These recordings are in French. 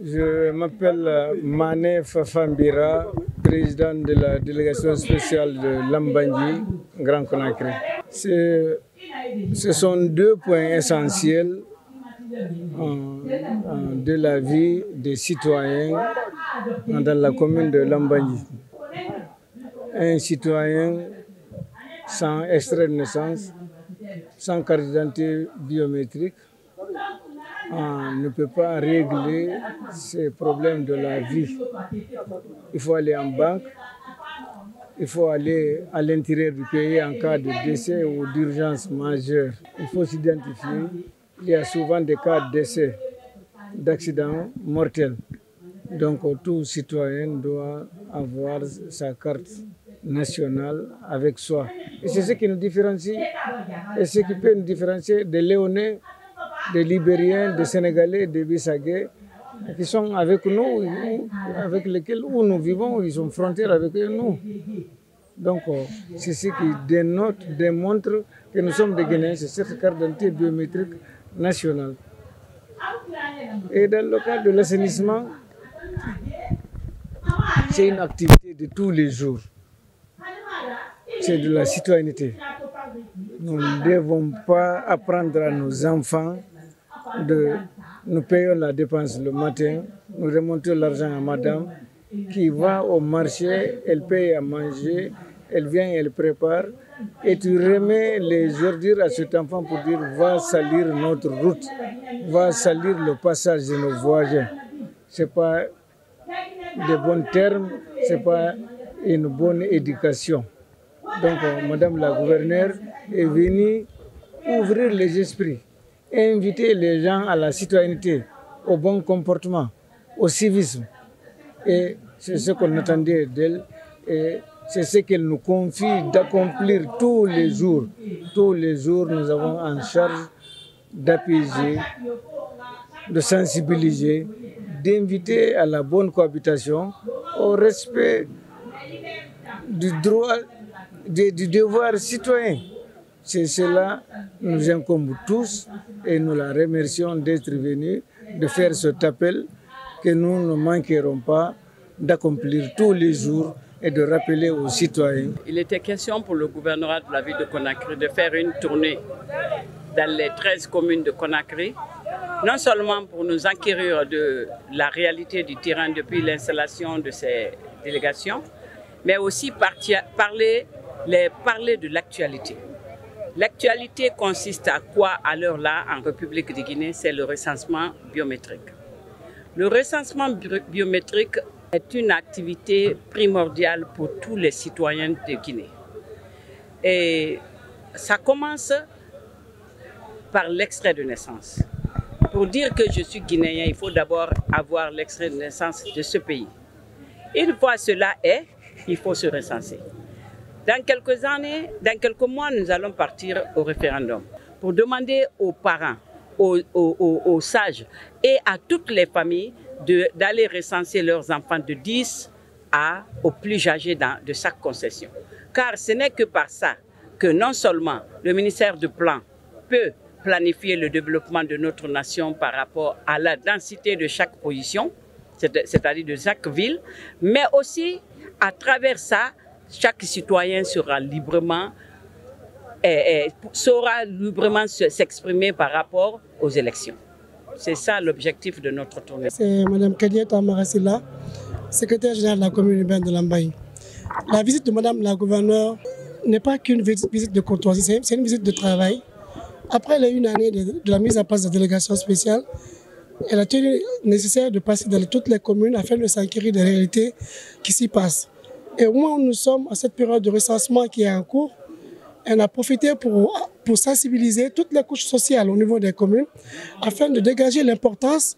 Je m'appelle Mané Fafambira, président de la délégation spéciale de Lambandji, Grand Conakry. Ce sont deux points essentiels de la vie des citoyens dans la commune de Lambandji. Un citoyen sans extrait de naissance, sans carte d'identité biométrique, ne peut pas régler ces problèmes de la vie. Il faut aller en banque, il faut aller à l'intérieur du pays en cas de décès ou d'urgence majeure. Il faut s'identifier. Il y a souvent des cas de décès, d'accidents mortels. Donc tout citoyen doit avoir sa carte nationale avec soi. Et c'est ce qui nous différencie, et ce qui peut nous différencier des Léonais, des Libériens, des Sénégalais, des Bissagais, qui sont avec nous, avec lesquels nous vivons, ils sont frontières avec nous. Donc c'est ce qui démontre que nous sommes des Guinéens, c'est cette carte d'identité biométrique nationale. Et dans le cadre de l'assainissement, c'est une activité de tous les jours. C'est de la citoyenneté. Nous ne devons pas apprendre à nos enfants nous payons la dépense le matin, nous remontons l'argent à madame qui va au marché, elle paye à manger, elle vient, elle prépare et tu remets les ordures à cet enfant pour dire va salir notre route, va salir le passage de nos voisins. Ce n'est pas de bons termes, ce n'est pas une bonne éducation. Donc madame la gouverneure est venue ouvrir les esprits, inviter les gens à la citoyenneté, au bon comportement, au civisme. Et c'est ce qu'on attendait d'elle et c'est ce qu'elle nous confie d'accomplir tous les jours. Tous les jours, nous avons en charge d'apaiser, de sensibiliser, d'inviter à la bonne cohabitation, au respect du droit, du devoir citoyen. C'est cela nous incombe tous et nous la remercions d'être venus, de faire cet appel que nous ne manquerons pas d'accomplir tous les jours et de rappeler aux citoyens. Il était question pour le gouvernorat de la ville de Conakry de faire une tournée dans les 13 communes de Conakry, non seulement pour nous enquérir de la réalité du terrain depuis l'installation de ces délégations, mais aussi parler de l'actualité. L'actualité consiste à quoi à l'heure là en République de Guinée? C'est le recensement biométrique. Le recensement biométrique est une activité primordiale pour tous les citoyens de Guinée. Et ça commence par l'extrait de naissance. Pour dire que je suis guinéen, il faut d'abord avoir l'extrait de naissance de ce pays. Une fois cela est, il faut se recenser. Dans quelques années, dans quelques mois, nous allons partir au référendum pour demander aux parents, aux sages et à toutes les familles d'aller recenser leurs enfants de 10 aux plus âgés de chaque concession. Car ce n'est que par ça que non seulement le ministère du Plan peut planifier le développement de notre nation par rapport à la densité de chaque position, c'est-à-dire de chaque ville, mais aussi à travers ça, chaque citoyen saura librement s'exprimer par rapport aux élections. C'est ça l'objectif de notre tournée. C'est Mme Kadieta Marasila, secrétaire générale de la commune urbaine de Lambandji. La visite de Mme la gouverneure n'est pas qu'une visite de courtoisie, c'est une visite de travail. Après une année de la mise en place de la délégation spéciale, elle a tenu nécessaire de passer dans toutes les communes afin de s'enquérir des réalités qui s'y passent. Et au moment où nous sommes à cette période de recensement qui est en cours, elle a profité pour sensibiliser toutes les couches sociales au niveau des communes afin de dégager l'importance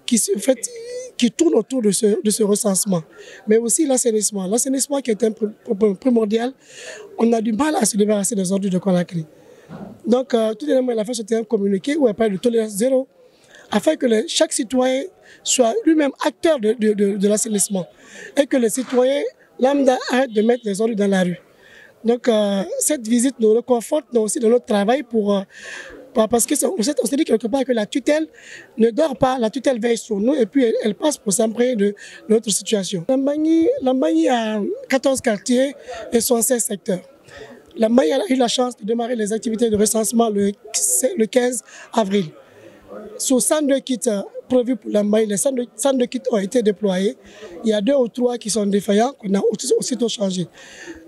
qui tourne autour de ce recensement. Mais aussi l'assainissement. L'assainissement qui est un primordial, on a du mal à se débarrasser des ordures de Conakry. Donc, tout d'abord, elle a fait sortir un communiqué où elle parle de tolérance zéro afin que chaque citoyen soit lui-même acteur de l'assainissement et que les citoyens lambda arrêtent de mettre les ordures dans la rue. Donc, cette visite nous reconforte aussi dans notre travail pour Parce qu'on s'est dit quelque part que la tutelle ne dort pas, la tutelle veille sur nous et puis elle passe pour s'imprégner de notre situation. Lambagne a 14 quartiers et 16 secteurs. Lambagne a eu la chance de démarrer les activités de recensement le 15 avril. Sur 102 kits prévus pour Lambagne, les 102 kits ont été déployés. Il y a 2 ou 3 qui sont défaillants, qu'on a aussitôt changé.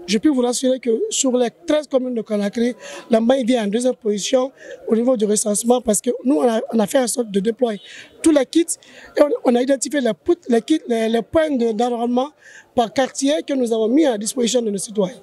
Je peux vous rassurer que sur les 13 communes de Conakry, Lambagne vient en 2e position au niveau du recensement parce que nous, on a fait en sorte de déployer tous les kits et on a identifié les points d'enrôlement par quartier que nous avons mis à disposition de nos citoyens.